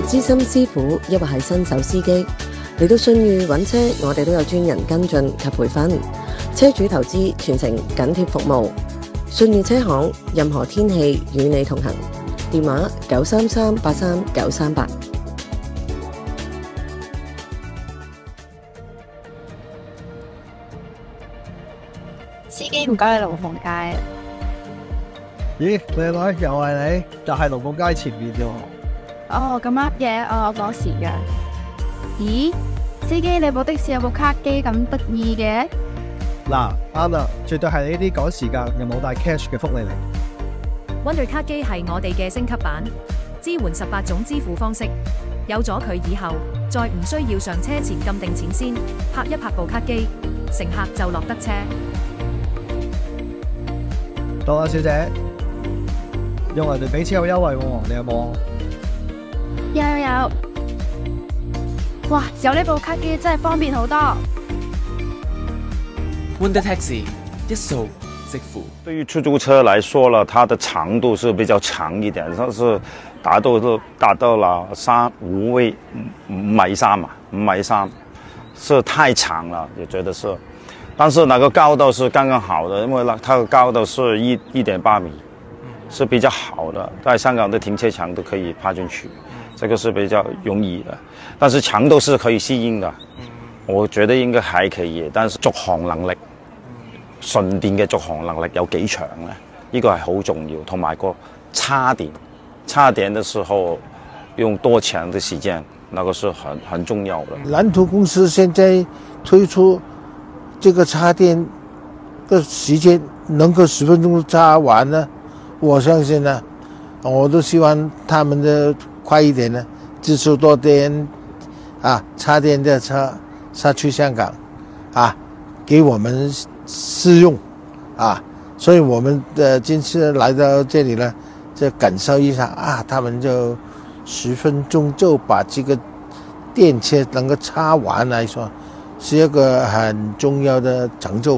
資深師傅，抑或係新手司機，嚟到信譽揾車，我哋都有專人跟進及培訓，車主投資全程緊貼服務。信譽車行，任何天氣與你同行。電話933833938。司機唔該，龍鳳街。咦，靚女又係你，就係龍鳳街前面啫。哦，咁啱嘅，我趕時間。咦，司機你部的士有部卡機咁得意嘅？嗱，啱啦，絕對係你呢啲趕時間又冇帶 cash 嘅福利嚟。Wonder 卡機係我哋嘅升級版，支援18種支付方式。有咗佢以後，再唔需要上車前撳定錢先，拍一拍部卡機，乘客就落得車。到啦，小姐，用人哋俾車有優惠喎，你有冇？有。哇，有呢部卡機真係方便好多。Wonder Taxi 一掃即付。对于出租车来说了，它的长度是比较长一点，它是达到了5位5.3米嘛，5.3米是太长了，也觉得是。但是那个高度是刚刚好的，因为它的高度是1.8米，是比较好的，在香港的停车场都可以趴进去，这个是比较容易的。但是强度是可以适应的，我覺得應該還可以，但是續航能力，純電嘅續航能力有幾長呢？呢個係好重要，同埋個插電的時候用多長的時間，那個是很重要的。蓝图公司現在推出這個插電的時間能夠10分鐘插完呢，我相信呢，我都希望他們的快一點呢，支持多點插電的車下去香港給我們試用所以我們今次來到這裡呢，就感受一下他們就10分鐘就把這個電車能夠插完來說，是一個很重要的成就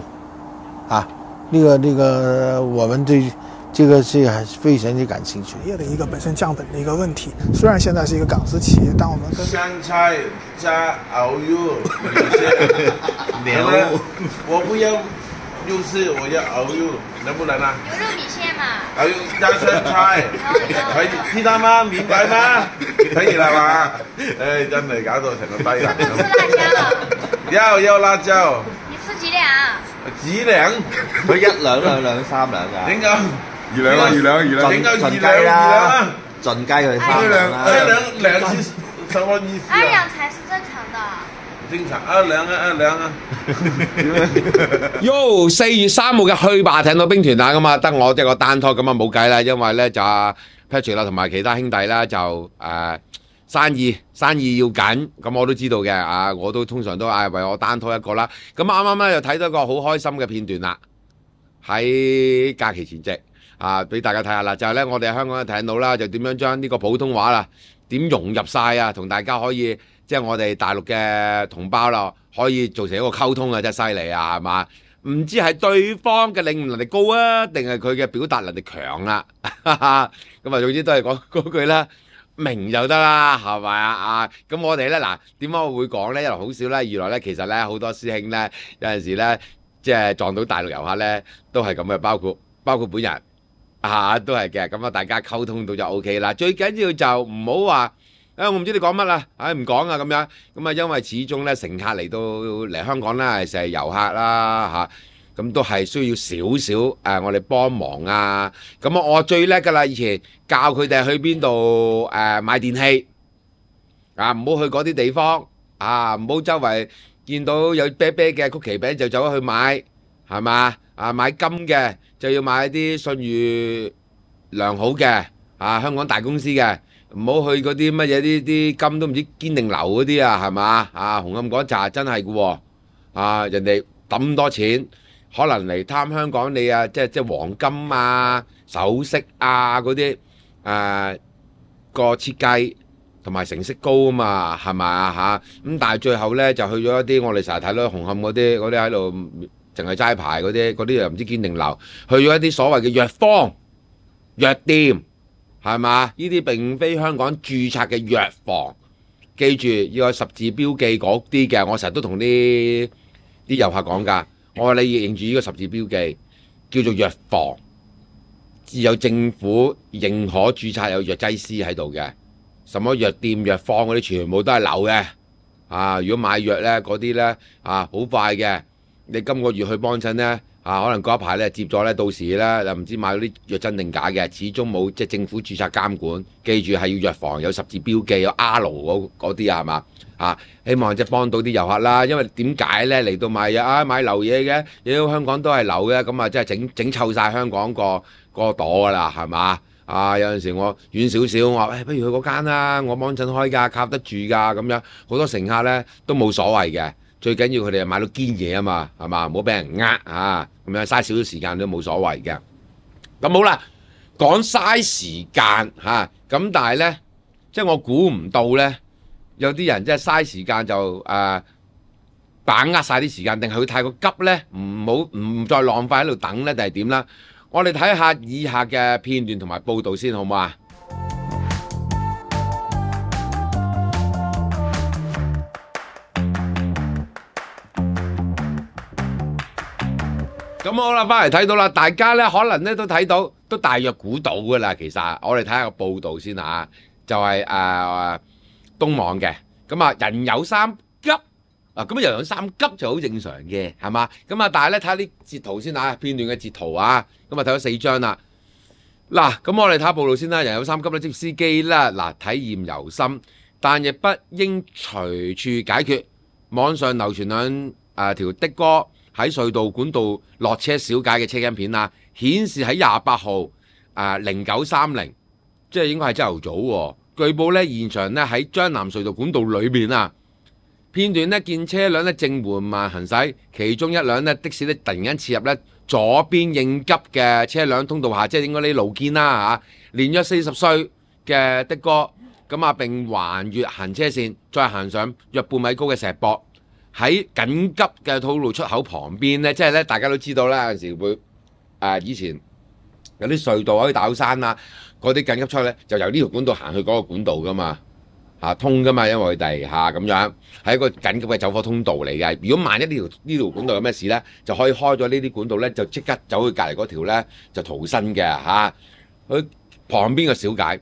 那個我們對這個是非常之感興趣。業的一個本身降本的一個問題，雖然現在是一個港資企業，但我們跟香菜加熬肉，牛，我不要肉絲，我要熬肉，能不能啊？牛肉米線嘛。熬肉加香菜，可以聽到嗎？明白嗎？可以啦嘛？誒，真係搞到成個低能。吃辣椒。要辣椒。你吃幾兩？幾兩？佢1兩2兩3兩㗎。點解？2兩啊，2兩。點解2兩？盡雞佢3兩啦。2兩是什麼意思啊？2兩才是正常的。正常2兩啊。Yo， 4月3號嘅去吧艇到兵團咁啊，得我一個單拖咁啊冇計啦，因為咧就Patrick 啦同埋其他兄弟啦就生意要緊，咁我都知道嘅我都通常都為我單拖一個啦。咁啱啱咧就睇到一個好開心嘅片段啦，喺假期前夕俾大家睇下啦，就係咧我哋喺香港都睇到啦，就點樣將呢個普通話啦點融入晒同大家可以即係我哋大陸嘅同胞啦，可以做成一個溝通真係犀利係嘛？唔知係對方嘅領悟能力高定係佢嘅表達能力強啦。咁總之都係講嗰句啦。明就得啦，係咪咁我哋咧點解我會講咧？一來好少啦，二來咧其實咧好多師兄咧有陣時咧即係撞到大陸遊客咧都係咁嘅，包括本人都係嘅。咁大家溝通到就 OK 啦。最緊要就唔好話我唔知你講乜啦，唔講咁樣。咁因為始終咧乘客嚟香港啦，成係遊客啦咁都係需要少少我哋幫忙咁我最叻㗎啦，以前教佢哋去邊度買電器唔好去嗰啲地方唔好周圍見到有啤啤嘅曲奇餅就走去買，係嘛買金嘅就要買啲信譽良好嘅香港大公司嘅，唔好去嗰啲乜嘢啲金都唔知堅定流嗰啲係嘛紅磡嗰扎真係嘅喎人哋抌咁多錢。可能嚟貪香港你即係黃金首飾嗰啲個設計同埋成色高嘛，係咪咁但係最後咧就去咗一啲我哋成日睇到紅磡嗰啲喺度淨係齋牌嗰啲又唔知堅定流，去咗一啲所謂嘅藥方藥店係嘛？呢啲並非香港註冊嘅藥房，記住要有十字標記嗰啲嘅。我成日都同啲遊客講㗎，我話你認住呢個十字標記叫做藥房，有政府認可註冊有藥劑師喺度嘅，什麼藥店、藥房嗰啲全部都係流嘅。如果買藥咧嗰啲咧好快嘅，你今個月去幫襯咧。可能嗰一排咧接咗咧，到時咧又唔知買嗰啲藥真定假嘅，始終冇即係政府註冊監管。記住係要藥房有十字標記，有 R 嗰啲係嘛？希望即係幫到啲遊客啦。因為點解咧嚟到買藥買流嘢嘅，妖香港都係流嘅，咁啊即係整臭晒香港個朵㗎啦，係嘛？有陣時我遠少少，我話不如去嗰間啦，我幫襯開㗎，靠得住㗎咁樣。好多乘客咧都冇所謂嘅。最緊要佢哋買到堅嘢啊嘛，係嘛？唔好俾人咁樣嘥少少時間都冇所謂嘅。咁好啦，講嘥時間咁但係咧，即係我估唔到咧，有啲人即係嘥時間就把握晒啲時間，定係佢太過急咧？唔再浪費喺度等咧，定係點啦？我哋睇下以下嘅片段同埋報導先，好唔好啊？咁好啦，翻嚟睇到啦，大家咧可能咧都睇到，都大約估到噶啦。其實我哋睇下個報導先就係東網嘅。咁人有三急咁人有三急就好正常嘅，係嘛？咁但係咧睇下啲截圖先片段嘅截圖咁睇咗4張啦。嗱，咁我哋睇下報導先啦。人有三急咧，即司機啦，體驗由心，但亦不應隨處解決。網上流傳兩條的哥喺隧道管道落車小解嘅車鏡片顯示喺28號0930，即係應該係朝頭早喎。據報咧現場咧喺將南隧道管道裏面片段咧見車輛咧正緩慢行駛，其中一輛咧的士咧突然間切入咧左邊應急嘅車輛通道下，即係應該呢路肩啦年約40歲嘅的哥並橫越行車線，再行上約半米高嘅石壆。喺緊急嘅吐露出口旁邊咧，即係咧大家都知道啦，有陣時會以前有啲隧道可以大口山嗰啲緊急出咧，就由呢條管道行去嗰個管道噶嘛，通噶嘛，因為佢哋咁樣係一個緊急嘅走火通道嚟嘅。如果萬一呢條管道有咩事咧，就可以開咗呢啲管道咧，就即刻走去隔離嗰條咧就逃生嘅佢旁邊嘅小解。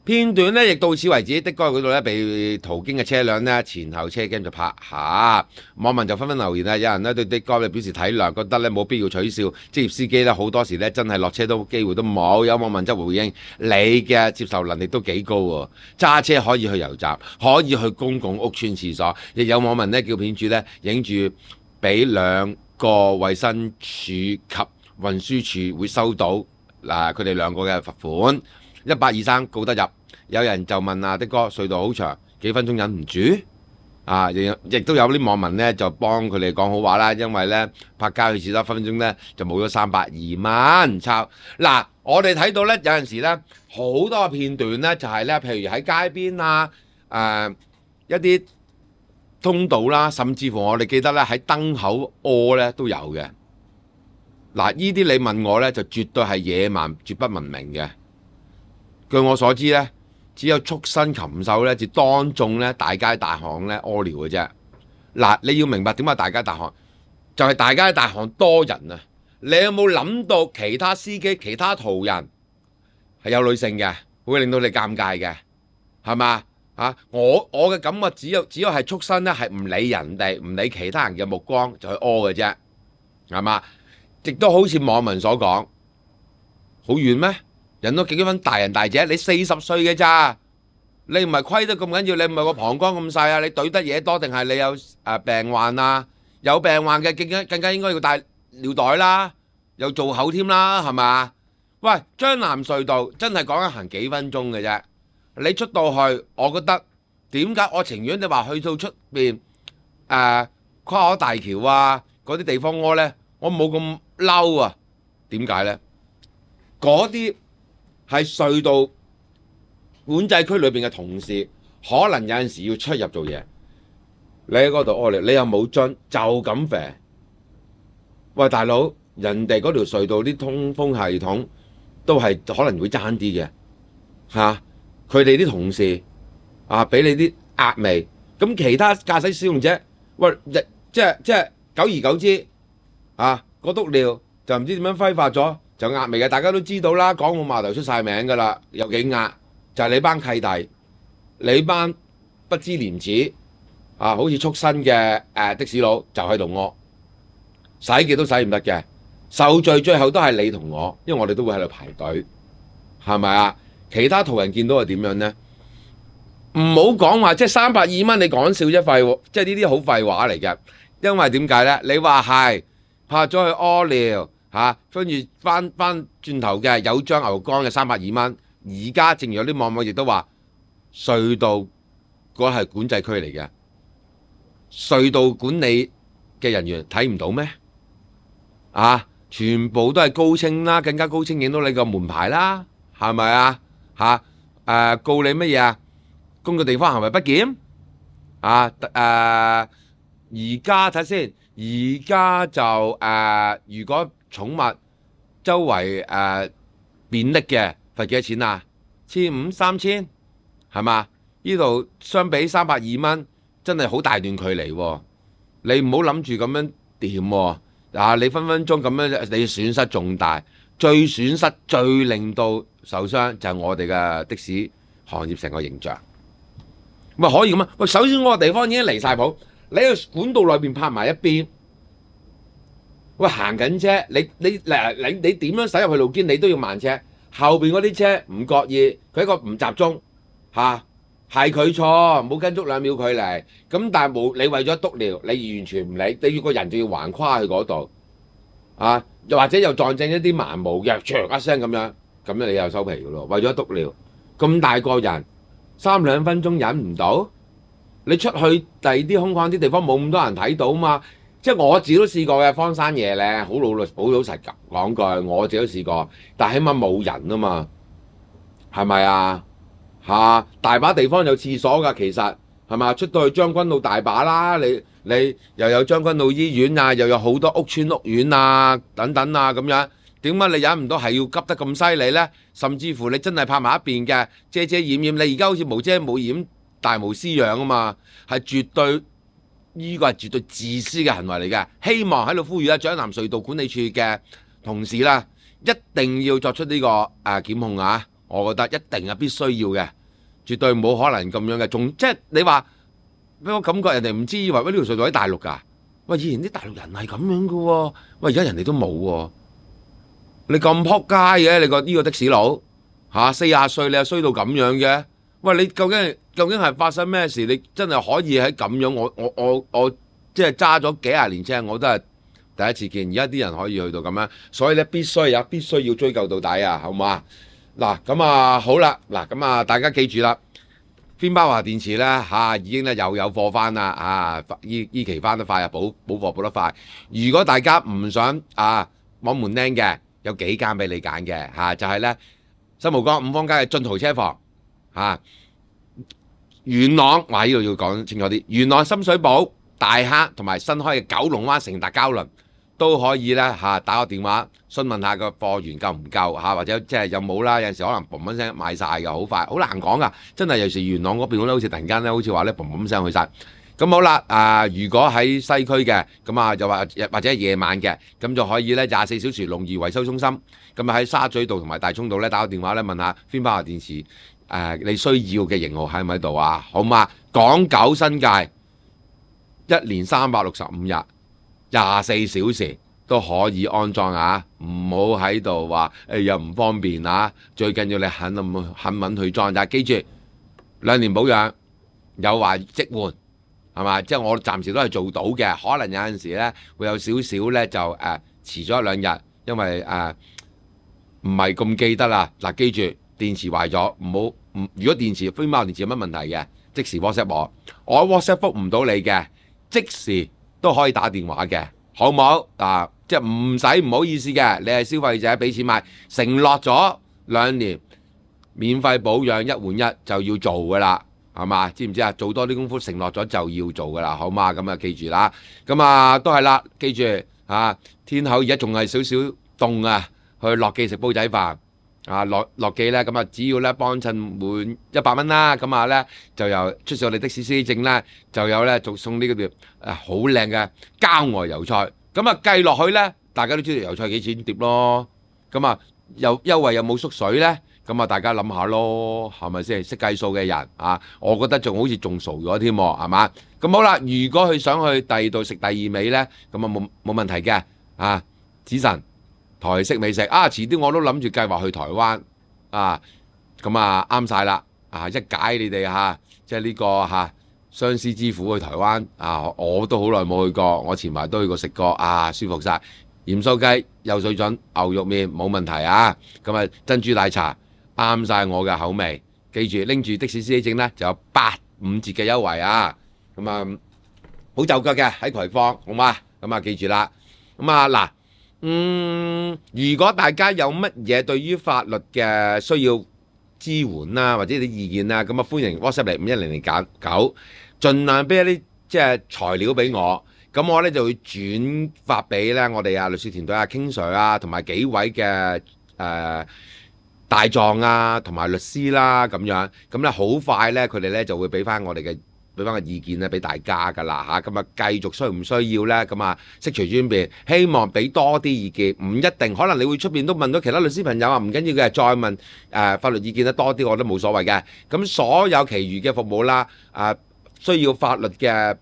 片段咧亦到此為止，的哥嗰度咧被途經嘅車輛咧前後車鏡就拍下，網民就紛紛留言有人咧對的哥表示體諒，覺得咧冇必要取笑職業司機咧，好多時咧真係落車都機會都冇。有網民則回應：你嘅接受能力都幾高喎，揸車可以去油站，可以去公共屋邨廁所。亦有網民咧叫片主咧影住俾2個衛生署及運輸署會收到佢哋2個嘅罰款，123告得入。有人就問的哥隧道好長，幾分鐘忍唔住亦都有啲網民咧就幫佢哋講好話啦，因為咧拍街去廁所分鐘咧就冇咗320蚊抄。嗱，我哋睇到咧有陣時咧好多片段咧就係咧，譬如喺街邊一啲通道啦，甚至乎我哋記得咧喺燈口屙咧都有嘅。嗱，呢啲你問我咧就絕對係野蠻，絕不文明嘅。據我所知咧，只有畜生禽獸咧，至當眾咧大街大巷咧屙尿嘅啫。嗱，你要明白點解大街大巷就係大街大巷多人啊！你有冇諗到其他司機、其他途人係有女性嘅，會令到你尷尬嘅，係嘛？我嘅感覺只有係畜生咧，係唔理人哋、唔理其他人嘅目光就去屙嘅啫，係嘛？亦都好似網民所講，好遠咩？人都幾分大人大姐，你40歲嘅咋？你唔係虧得咁緊要，你唔係個膀胱咁細你懟得嘢多定係你有病患啊？有病患嘅更加應該要帶尿袋啦，有做口添啦，係嘛？喂，將南隧道真係講緊行幾分鐘嘅啫，你出到去，我覺得點解我情願你話去到出邊跨海大橋嗰啲地方屙呢，我冇咁嬲啊？點解呢？嗰啲係隧道管制區裏邊嘅同事，可能有陣時要出入做嘢，你喺嗰度屙尿，你又冇樽，就咁肥。喂，大佬，人哋嗰條隧道啲通風系統都係可能會爭啲嘅，嚇，佢哋啲同事啊，俾你啲壓味。咁其他駕駛使用者，喂，即係久而久之啊，個篤尿就唔知點樣揮發咗，就壓味嘅。大家都知道啦，港澳碼頭出晒名㗎啦，有幾壓就係你班契弟，你班不知廉恥啊，好似畜生嘅的士佬就喺度屙，洗極都洗唔得嘅，受罪最後都係你同我，因為我哋都會喺度排隊，係咪啊？其他途人見到係點樣呢？唔好講話，即係320蚊，你講笑啫，廢即係呢啲好廢話嚟嘅。因為點解呢？你話係拍咗去屙尿嚇，跟住翻轉頭嘅有張牛肝嘅320蚊。而家正如有啲網友亦都話，隧道嗰係管制區嚟嘅，隧道管理嘅人員睇唔到咩？啊，全部都係高清啦，更加高清影到你個門牌啦，係咪啊？嚇告你乜嘢啊？公共地方行為不檢啊！而家睇先，而家就如果寵物周圍便溺嘅，罰幾多錢啊？1500、3000係嘛？呢度相比320蚊，真係好大段距離喎。你唔好諗住咁樣掂喎，你分分鐘咁樣，你損失重大。最損失、最令到受傷就係我哋嘅的士行業成個形象。咪可以咁啊？喂，首先嗰個地方已經離晒譜，你喺管道裏邊泊埋一邊，喂行緊車，你點樣駛入去路肩，你都要慢車。後邊嗰啲車唔覺意，佢一個唔集中嚇，係佢錯，冇跟足2秒距離。咁但係冇你為咗篤尿，你完全唔理，你要個人就要橫跨去嗰度啊，又或者又撞正一啲盲毛嘅，唰一聲咁樣你又收皮噶咯。為咗篤尿，咁大個人。3-2分鐘忍唔到，你出去第二啲空曠啲地方冇咁多人睇到嘛？即係我自己都試過嘅，荒山野嶺，好老實講句，我自己都試過，但係起碼冇人啊嘛，係咪啊？嚇，大把地方有廁所㗎，其實係嘛？出到去將軍澳大把啦，你又有將軍澳醫院啊，又有好多屋邨屋苑啊，等等啊咁樣。點解你忍唔到係要急得咁犀利呢？甚至乎你真係拍埋一邊嘅遮遮掩掩，你而家好似無遮冇掩，大無私樣啊嘛，係絕對呢個係絕對自私嘅行為嚟嘅。希望喺度呼籲將南隧道管理處嘅同事啦，一定要作出呢個檢控啊！我覺得一定係必須要嘅，絕對冇可能咁樣嘅。仲即係你話俾我感覺人哋唔知以為喂呢條隧道喺大陸㗎，喂以前啲大陸人係咁樣嘅喎，喂而家人哋都冇喎。你咁撲街嘅，你個呢個的士佬嚇40歲，你又衰到咁樣嘅？喂，你究竟係發生咩事？你真係可以喺咁樣？我即係揸咗幾廿年車，我都係第一次見。而家啲人可以去到咁樣，所以咧必須要追究到底啊，好唔好啊？嗱咁啊好啦，嗱咁啊大家記住啦，邊包華電池咧已經咧又有貨翻啦依期翻得快啊，補貨補得快。如果大家唔想網門釘嘅，有幾間俾你揀嘅就係咧新蒲崗5芳街嘅進豪車房元朗，哇呢度要講清楚啲，元朗深水埗大坑同埋新開嘅九龍灣成達膠輪都可以咧打個電話詢問下個貨源夠唔夠或者即係有冇啦，有陣時可能嘣一聲賣晒嘅，好快，好難講噶，真係有時元朗嗰邊咧好似突然間咧好似話咧嘣聲去晒。咁好啦，如果喺西區嘅，咁就或者夜晚嘅，咁就可以咧24小時龍怡維修中心，咁喺沙咀道同埋大涌道咧打個電話咧問下邊包華電池，你需要嘅型號喺唔喺度啊？好嘛，港九新界1年365日24小時都可以安裝唔好喺度話又唔方便最緊要你肯揾去裝，但係記住2年保養，有話即換。係嘛？即係我暫時都係做到嘅，可能有陣時咧會有少少咧就遲咗1-2日，因為唔係咁記得啦。嗱，記住電池壞咗如果電池非貓電池有乜問題嘅，即時 WhatsApp 我 WhatsApp 覆唔到你嘅，即時都可以打電話嘅，好唔好？即係唔好意思嘅，你係消費者俾錢買，承諾咗2年免費保養1換1就要做㗎啦。係嘛？知唔知啊？做多啲功夫，承諾咗就要做噶啦，好嘛？咁記住啦。咁都係啦，記住天口而家仲係少少凍去樂記食煲仔飯落記咧，咁啊只要咧幫襯滿100蚊啦，咁啊咧就由出示我哋的士司機證咧，就有咧仲送呢個好靚嘅郊外油菜。咁啊計落去咧，大家都知道油菜幾錢碟咯。咁啊有優惠有冇縮水咧？咁啊大家諗下咯，係咪先？識計數嘅人啊，我覺得仲好似仲傻咗添喎，係嘛？咁好啦，如果佢想去第二度食第二味咧，咁啊冇問題嘅啊，子神。台式美食啊！遲啲我都諗住計劃去台灣啊，咁啊啱晒啦啊！一解你哋即係呢個相思之苦去台灣啊！我都好耐冇去過，我前排都去過食過啊，舒服晒。鹽酥雞有水準，牛肉麵冇問題啊！咁啊珍珠奶茶啱晒我嘅口味，記住拎住的士司機證呢，就有85折嘅優惠啊！咁啊好就腳嘅喺葵芳，好嘛？咁啊記住啦，咁啊嗱。如果大家有乜嘢對於法律嘅需要支援啦，或者啲意見啦，咁啊歡迎 WhatsApp 嚟51009，盡量俾一啲即係材料俾我，咁我咧就會轉發俾咧我哋律師團隊King Sir啊，同埋幾位嘅大狀啊，同埋律師啦咁樣，咁咧好快咧佢哋咧就會俾翻我哋嘅。俾翻個意見咧，俾大家㗎啦嚇，咁啊繼續需唔需要咧？咁啊悉隨尊便，希望俾多啲意見，唔一定，可能你會出邊都問到其他律師朋友啊，唔緊要嘅，再問法律意見得多啲，我都冇所謂嘅。咁所有其餘嘅服務啦，需要法律嘅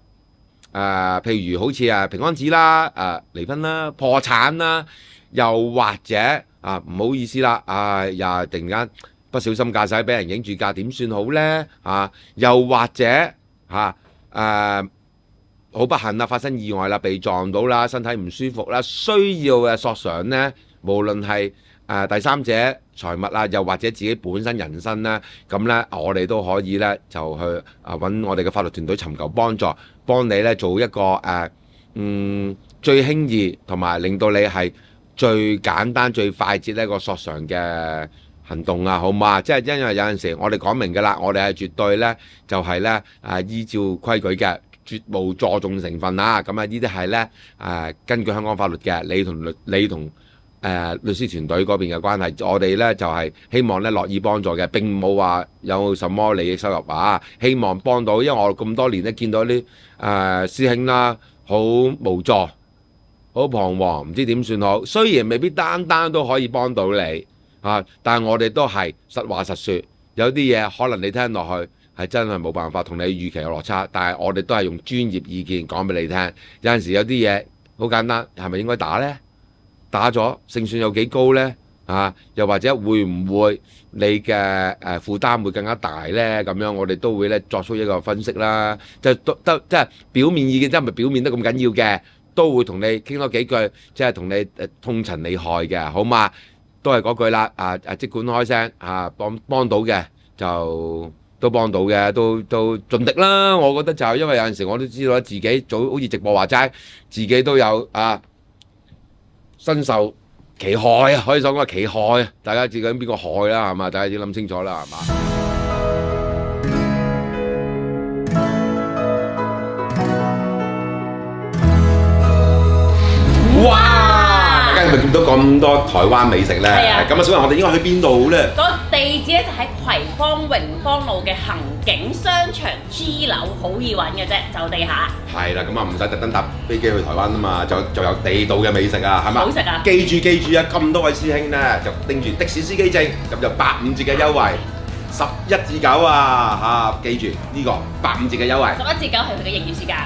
譬如好似平安紙啦、離婚啦、破產啦，又或者唔好意思啦，又突然間不小心駕駛俾人影住架點算好咧？又或者好不幸啦，發生意外啦，被撞到啦，身體唔舒服啦，需要嘅索償呢，無論係第三者財物啊，又或者自己本身人身咧，咁呢，我哋都可以呢，就去揾我哋嘅法律團隊尋求幫助，幫你呢做一個最輕易同埋令到你係最簡單最快捷呢個索償嘅行動啊，好嘛？即係因為有陣時我哋講明㗎啦，我哋係絕對咧就係咧依照規矩嘅，絕無助訟成分啊。咁啊呢啲係咧根據香港法律嘅，你同律師團隊嗰邊嘅關係，我哋咧就係希望咧樂意幫助嘅，並冇話有什麼利益收入啊。希望幫到，因為我咁多年咧見到啲師兄啦，好無助、好彷徨，唔知點算好。雖然未必單單都可以幫到你。但係我哋都係實話實說，有啲嘢可能你聽落去係真係冇辦法同你預期有落差，但係我哋都係用專業意見講俾你聽。有陣時有啲嘢好簡單，係咪應該打呢？打咗勝算有幾高呢？又或者會唔會你嘅負擔會更加大呢？咁樣我哋都會咧作出一個分析啦。即係表面意見真係唔係表面得咁緊要嘅，都會同你傾多幾句，即係同你痛陳利害嘅，好嘛？都係嗰句啦，即管開聲幫到嘅就都幫到嘅，都盡力啦。我覺得就因為有陣時我都知道自己好似直播話齋，自己都有身受其害啊，可以講個其害啊。大家知緊邊個害啦，係嘛？大家要諗清楚啦，係嘛？哇！係咪見到咁多台灣美食咧？係啊！咁啊，小雲，我哋應該去邊度咧？個地址咧就喺葵芳榮芳路嘅恆景商場 G 樓，好易揾嘅啫，就地下。係啦，咁啊唔使特登搭飛機去台灣啊嘛，就有地道嘅美食啊，係嘛？好食啊！記住啊，咁多位師兄咧就拎住的士司機證，咁就85折嘅優惠，11至9啊記住呢個85折嘅優惠。11至9係佢嘅營業時間。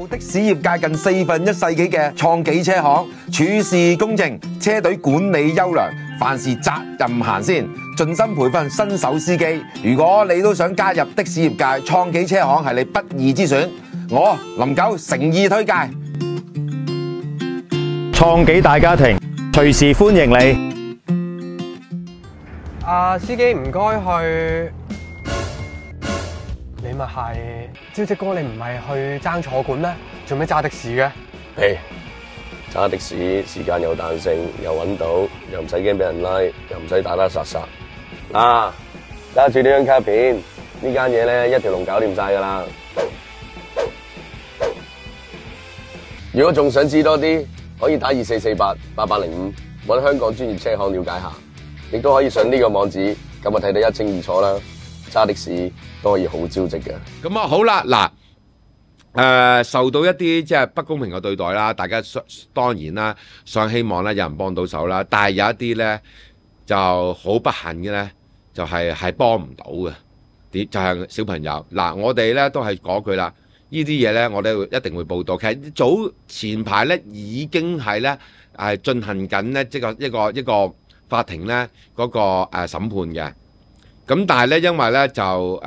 的士業界近1/4世紀嘅創紀車行，處事公正，車隊管理優良，凡事責任行先，盡心培訓新手司機。如果你都想加入的士業界，創紀車行係你不二之選。我林九誠意推介。創紀大家庭，隨時歡迎你。司機唔該去點啊？係，招積哥你唔係去爭坐館咩？做咩揸的士嘅？嘿，揸的士時間有彈性，又揾到，又唔使驚俾人拉，又唔使打打殺殺。嗱，揸住呢張卡片，呢間嘢咧一條龍搞掂晒㗎啦。如果仲想知多啲，可以打24488805揾香港專業車行了解下，亦都可以上呢個網址，咁啊睇得一清二楚啦。揸的士都可以好招積嘅。咁啊好啦，嗱，受到一啲即係不公平嘅對待啦，大家當然啦，想希望咧有人幫到手啦，但係有一啲咧就好不幸嘅咧，就係幫唔到嘅，就係小朋友。嗱，我哋咧都係講句啦，呢啲嘢咧我哋一定會報道。其實早前排咧已經係咧進行緊咧即係一個法庭咧嗰個審判嘅。咁但係咧，因為咧就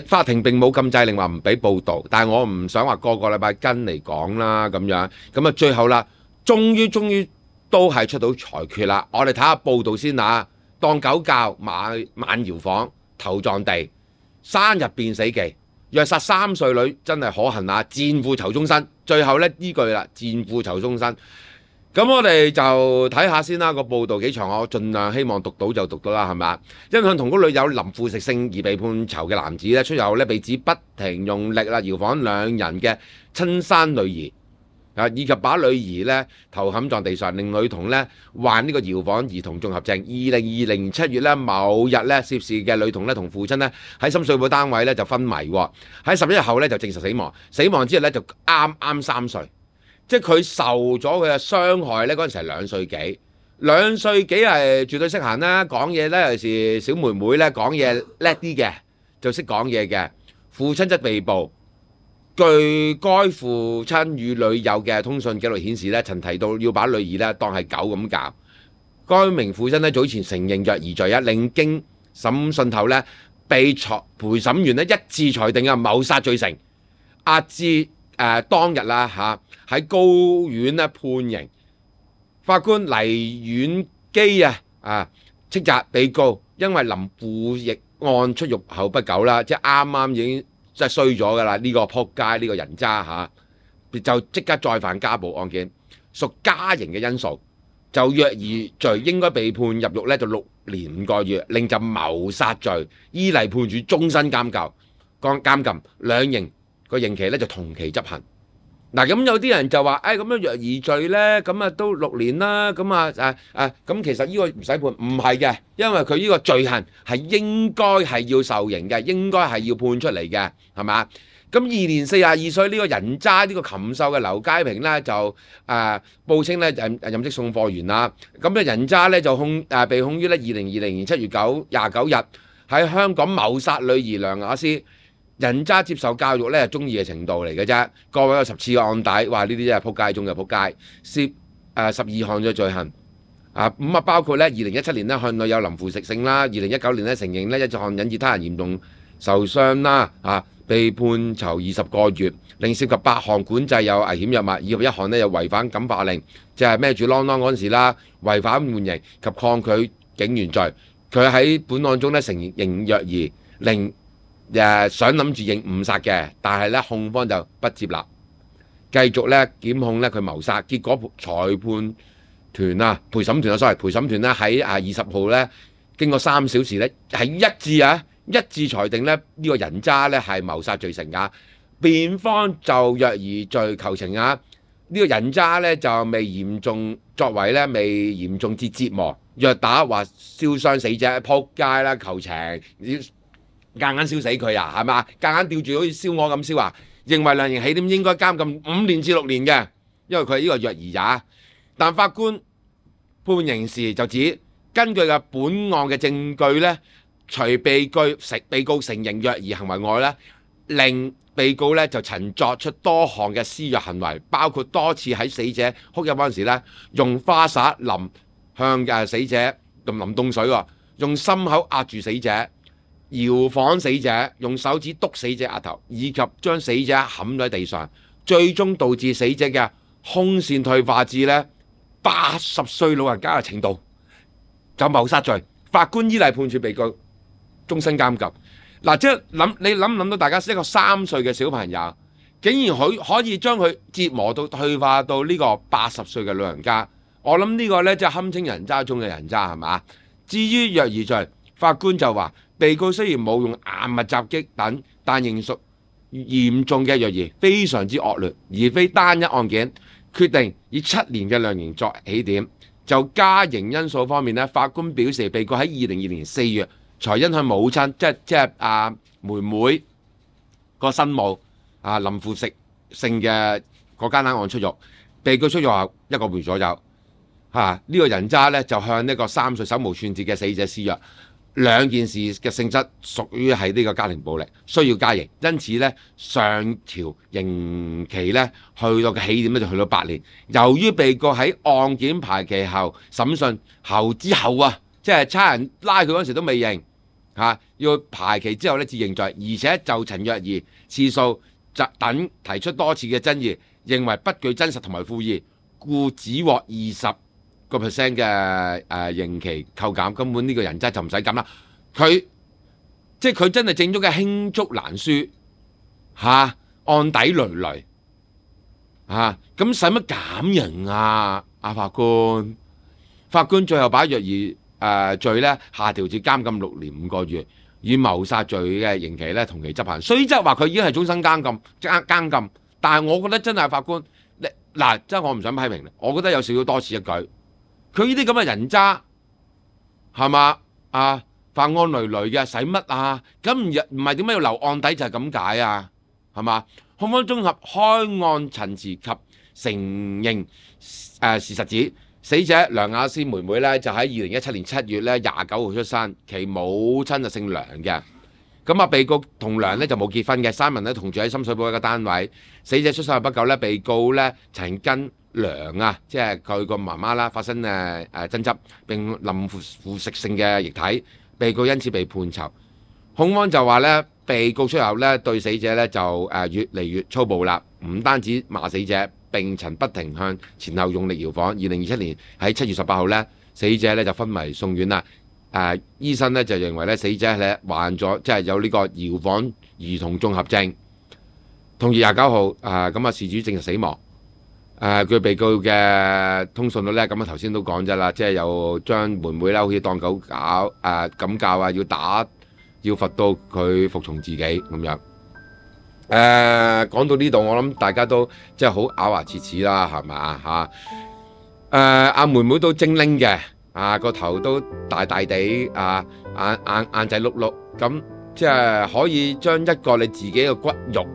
法庭並冇禁制令話唔俾報導，但係我唔想話個禮拜跟嚟講啦咁樣。咁啊最後啦，終於都係出到裁決啦。我哋睇下報導先啊。當狗教晚搖房頭撞地，生日變死記，虐殺3歲女真係可恨啊！賤婦囚終身。最後咧呢句啦，賤婦囚終身。咁我哋就睇下先啦，個報道幾長，我盡量希望讀到就讀到啦，係咪啊？因向同居女友臨父食性而被判囚嘅男子咧，出後咧被指不停用力啦搖晃兩人嘅親生女兒以及把女兒咧頭冚撞地上，令女童咧患呢個搖晃兒童綜合症。2020年7月咧某日咧涉事嘅女童咧同父親咧喺深水埗單位咧就昏迷喎，喺11日後咧就證實死亡。死亡之後咧就啱3歲。即係佢受咗佢嘅傷害咧，嗰陣時係2歲幾，2歲幾係絕對識行啦，講嘢咧尤其是小妹妹咧講嘢叻啲嘅，就識講嘢嘅。父親則被捕。據該父親與女友嘅通訊記錄顯示咧，曾提到要把女兒咧當係狗咁教。該名父親咧早前承認虐兒罪啊，另經審訊後咧被陪審員咧一致裁定謀殺罪成，壓至當日啦喺高院咧判刑。法官黎婉基斥責被告因為臨父役案出獄後不久啦，即係啱已經即係衰咗㗎啦，呢個撲街呢個人渣就即刻再犯家暴案件，屬加刑嘅因素，就虐兒罪應該被判入獄咧就6年5個月，另就謀殺罪依例判處終身監禁，兩刑個刑期咧就同期執行。嗱，咁有啲人就話，咁樣虐兒罪咧，咁啊都6年啦，咁咁其實呢個唔使判，唔係嘅，因為佢呢個罪行係應該係要受刑嘅，應該係要判出嚟嘅，係嘛？咁2年42歲呢個人渣呢個禽獸嘅劉佳平咧就報稱咧任職送貨員啦，咁嘅人渣咧就被控於咧2020年7月29日喺香港謀殺女兒梁雅詩。人渣接受教育咧係中意嘅程度嚟嘅啫，各位有10次嘅案底，話呢啲真係撲街中嘅撲街，涉12項嘅罪行，包括咧2017年咧向女友臨父食性啦，2019年咧承認咧一項引致他人嚴重受傷啦，被判囚20個月，另涉及8項管制有危險藥物，以及1項咧有違反感化令，即係孭住啷啷嗰陣時啦，違反緩刑及抗拒警員罪。佢喺本案中咧承認虐兒，令想諗住認誤殺嘅，但係咧控方就不接納，繼續咧檢控咧佢謀殺。結果裁判團陪審團咧喺20號咧經過3小時咧係一致裁定咧呢個人渣咧係謀殺罪成㗎。辯方就虐兒罪求情呢個人渣咧就未嚴重至折磨、虐打或燒傷死者，撲街啦求情！夾硬燒死佢係嘛？夾硬吊住好似燒鵝咁燒認為量刑起點應該監禁5年至6年嘅，因為佢係呢個虐兒也。但法官判刑時就指，根據嘅本案嘅證據咧，除被告承認虐兒行為外咧，令被告咧就曾作出多項嘅施虐行為，包括多次喺死者哭泣嗰陣時咧，用花灑向死者淋凍水喎，用心口壓住死者。搖晃死者，用手指篤死者額頭，以及將死者冚咗喺地上，最終導致死者嘅胸腺退化至咧80歲老人家嘅程度，就謀殺罪。法官依例判處被告終身監禁。嗱，即係你諗唔諗到大家一個3歲嘅小朋友，竟然可以將佢折磨到退化到呢個80歲嘅老人家，我諗呢個呢，即係堪稱人渣中嘅人渣係嘛？至於虐兒罪，法官就話被告雖然冇用硬物襲擊等，但仍屬嚴重嘅虐兒，非常之惡劣，而非單一案件。決定以7年嘅量刑作起點。就加刑因素方面呢，法官表示被告喺2020年4月才因佢母親即係妹妹個生母林富姓嘅嗰間案出獄，被告出獄後1個月左右。呢個人渣呢，就向呢個3歲手無寸鐵嘅死者施虐，兩件事嘅性質屬於係呢個家庭暴力，需要加刑，因此呢，上調刑期呢，去到嘅起點呢，就去到8年。由於被告喺案件排期後審訊之後即係差人拉佢嗰時都未認要排期之後呢至認罪，而且就陳虐兒次數等提出多次嘅爭議，認為不具真實同埋故意，故只獲20% 嘅刑期扣減，根本呢個人渣就唔使咁啦。佢真係正宗嘅罄竹難書案底累累咁使乜減刑啊？法官，法官最後把虐兒罪呢下調至監禁6年5個月，與謀殺罪嘅刑期呢同期執行。雖則話佢已經係終身監禁，但係我覺得真係法官真係我唔想批評，我覺得有少少多此一舉。佢呢啲咁嘅人渣係嘛犯案累累嘅，使乜啊？咁唔係點解要留案底就係咁解啊？係嘛？控方綜合開案陳詞及承認事實指，死者梁雅詩妹妹呢，就喺2017年7月呢29號出生，其母親就姓梁嘅。咁被告同梁呢就冇結婚嘅，三人呢同住喺深水埗一個單位。死者出生後不久呢，被告呢曾跟梁即係佢個媽媽啦，發生爭執，並淋腐蝕性嘅液體，被告因此被判囚。控方就話呢，被告出後呢對死者呢就越嚟越粗暴啦，唔單止罵死者，並曾不停向前後用力搖晃。2027年喺7月18號呢，死者呢就昏迷送院啦。醫生呢就認為呢，死者呢患咗即係有呢個搖晃兒童綜合症。同月29號事主證實死亡。佢被告嘅通訊率呢，咁頭先都講咗啦，即係又將妹妹啦，好似當狗搞咁教要打要罰到佢服從自己咁樣。講到呢度，我諗大家都即係好咬牙切齒啦，係咪阿妹妹都精靈嘅，個頭都大大地，眼仔碌碌，咁即係可以將一個你自己嘅骨肉，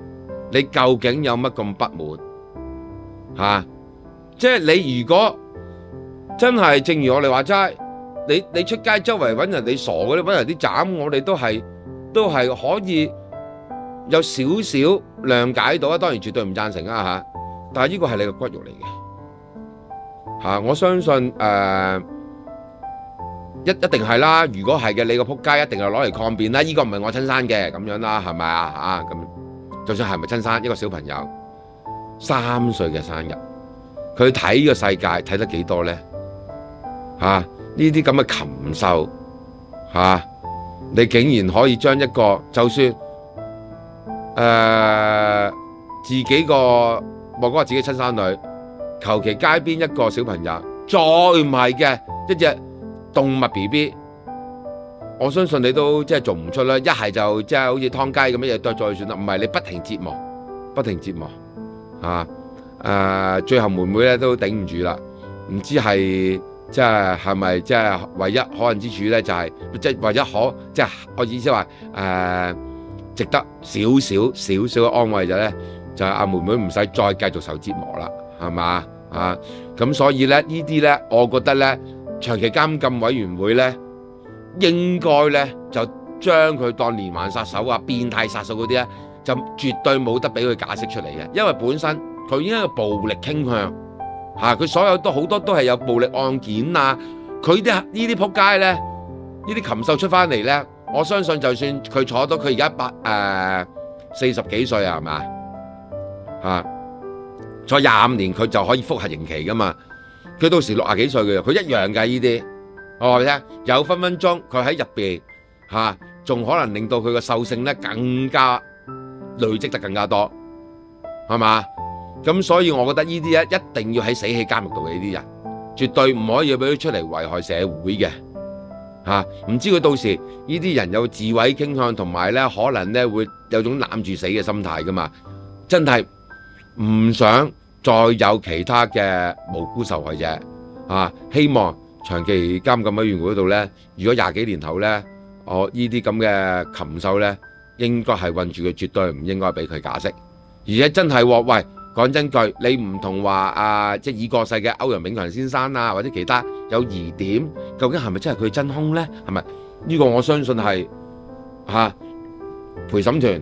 你究竟有乜咁不滿？即係你如果真係正如我哋話齋，你出街周圍揾人，你傻嘅，你揾人啲斬，我哋都係可以有少少諒解到啊。當然絕對唔贊成啊但係呢個係你嘅骨肉嚟嘅我相信一定係啦。如果係嘅，你個仆街一定係攞嚟抗辯啦。呢個唔係我親生嘅咁樣啦，係咪咁就算係咪親生，一個小朋友3歲嘅生日，佢睇呢個世界睇得幾多呢？呢啲咁嘅禽獸你竟然可以將一個就算自己個莫講話自己親生女，求其街邊一個小朋友，再唔係嘅一隻動物 BB， 我相信你都即係做唔出啦。一係就即係好似劏雞咁樣嘢剁再算啦，唔係你不停折磨，不停折磨。最後妹妹咧都頂唔住啦，唔知係即係咪即係唯一可能之處咧，就係即係唯一即係我意思話值得少少嘅安慰就咧，就係阿妹妹唔使再繼續受折磨啦，係嘛咁所以咧呢啲咧，我覺得咧長期監禁委員會咧應該咧就將佢當連環殺手變態殺手嗰啲咧，就絕對冇得俾佢解釋出嚟嘅，因為本身佢已經有暴力傾向佢所有好多都係有暴力案件佢呢啲仆街咧，呢啲禽獸出翻嚟咧，我相信就算佢坐到佢而家40幾歲係嘛坐25年佢就可以覆核刑期噶嘛，佢到時60幾歲嘅，佢一樣㗎呢啲。我話你聽，有分分鐘佢喺入邊仲可能令到佢個獸性咧更加累積得更加多，係嘛？咁所以我覺得呢啲一定要喺死喺監獄度嘅呢啲人，絕對唔可以俾佢出嚟危害社會嘅嚇。唔知佢到時呢啲人有自毀傾向，同埋咧可能咧會有種攬住死嘅心態噶嘛。真係唔想再有其他嘅無辜受害者啊！希望長期監禁委員會嗰度咧，如果20幾年後咧，我呢啲咁嘅禽獸咧，應該係韞住佢，絕對唔應該俾佢假釋。而且真係喎，喂，講真句，你唔同話即係已過世嘅歐陽炳強先生啊，或者其他有疑點，究竟係咪真係佢真兇咧？係咪？呢個我相信係陪審團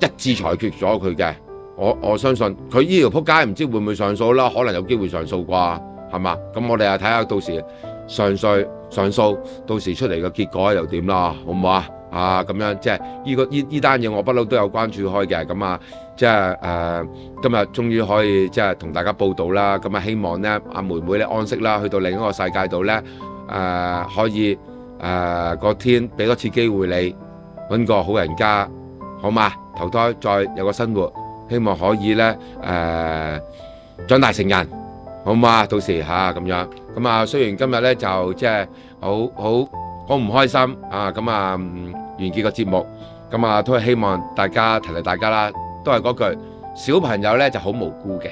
一致裁決咗佢嘅。我相信佢呢條撲街唔知會唔會上訴啦，可能有機會上訴啩，係嘛？咁我哋啊睇下到時上訴，到時出嚟嘅結果又點啦，好唔好啊？咁樣即係呢單嘢我不嬲都有關注開嘅，咁啊即係今日終於可以即係同大家報道啦，咁啊希望咧阿妹妹咧安息啦，去到另一個世界度咧可以個天俾多次機會你揾個好人家，好嘛？投胎再有個生活。希望可以咧長大成人，好嘛？到時咁樣咁啊。雖然今日咧就即係好唔開心啊，咁啊完結個節目，咁啊都係希望大家提大家啦，都係嗰句，小朋友咧就好無辜嘅，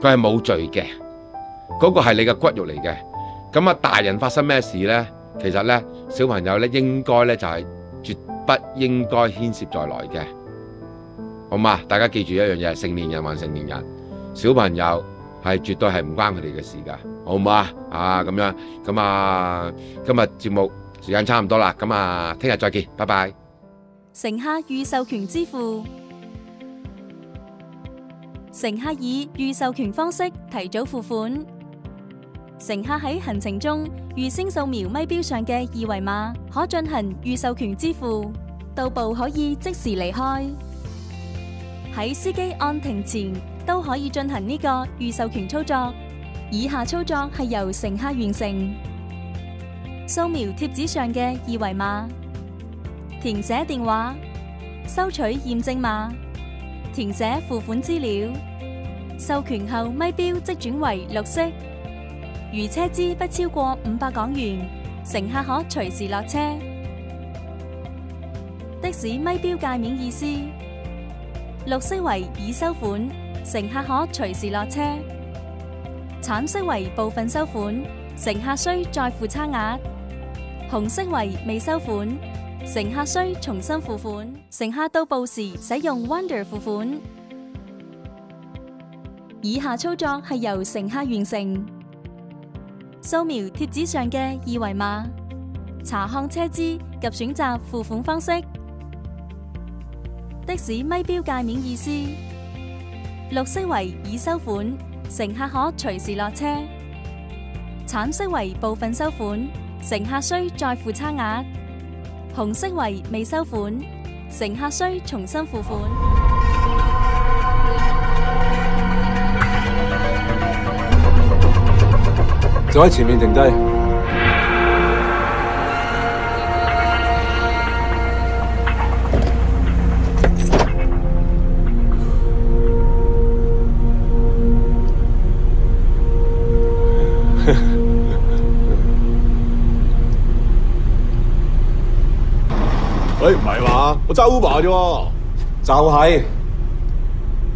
佢係冇罪嘅，嗰個係你嘅骨肉嚟嘅。咁啊大人發生咩事咧？其實咧小朋友咧應該咧就係絕不應該牽涉在內嘅。好嘛？大家記住一樣嘢，成年人還成年人，小朋友係絕對係唔關佢哋嘅事㗎，好唔好啊？咁樣咁啊，今日節目時間差唔多啦，咁啊，聽日再見，拜拜。乘客預授權支付，乘客以預授權方式提早付款，乘客喺行程中預先掃描咪錶上嘅二維碼，可進行預授權支付，到埗可以即時離開。喺司機按停前都可以進行呢個預授權操作。以下操作係由乘客完成：掃描貼紙上嘅二維碼，填寫電話，收取驗證碼，填寫付款資料。授權後咪錶即轉為綠色。如車資不超過500港元，乘客可隨時落車。的士咪錶界面意思：綠色為已收款，乘客可隨時落車；橙色為部分收款，乘客需再付差額；紅色為未收款，乘客需重新付款。乘客到埗時使用 Wonder 付款。以下操作係由乘客完成：掃描貼紙上嘅二維碼，查看車資及選擇付款方式。的士咪錶界面意思：綠色為已收款，乘客可隨時落車；橙色為部分收款，乘客需再付差額；紅色為未收款，乘客需重新付款。就喺前面停低。喂，唔係嘛？我揸 Uber 啫喎。就係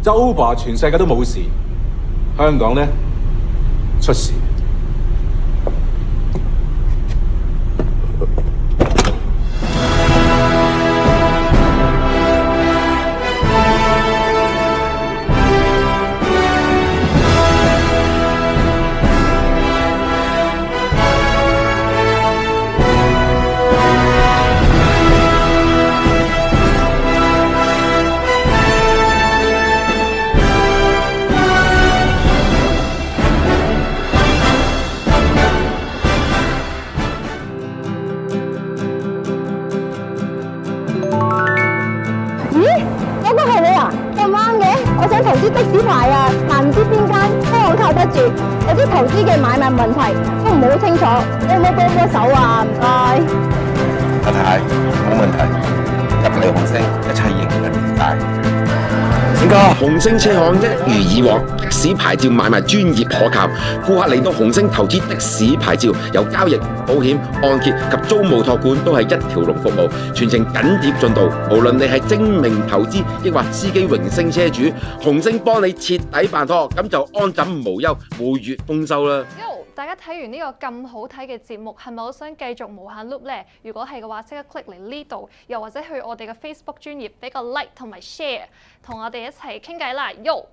揸 Uber，全世界都冇事，香港呢出事。的士牌啊，但唔知邊間香港靠得住，有啲投資嘅買賣問題都唔好清楚，你有冇幫手啊？唔該。太太冇問題，入嚟紅星一切迎刃而解。星哥，紅星車行一如以往，的士牌照買賣專業可靠，顧客嚟到紅星投資的士牌照，有交易、保險、按揭及租務託管都係一條龍服務，全程緊貼進度。無論你係精明投資，抑或司機榮升車主，紅星幫你徹底辦妥，咁就安枕無憂，每月豐收啦。大家睇完呢個咁好睇嘅節目，係咪好想繼續無限 loop 呢？如果係嘅話，即刻 click 嚟呢度，又或者去我哋嘅 Facebook 專頁俾個 like 同埋 share， 同我哋一齊傾偈啦，Yo！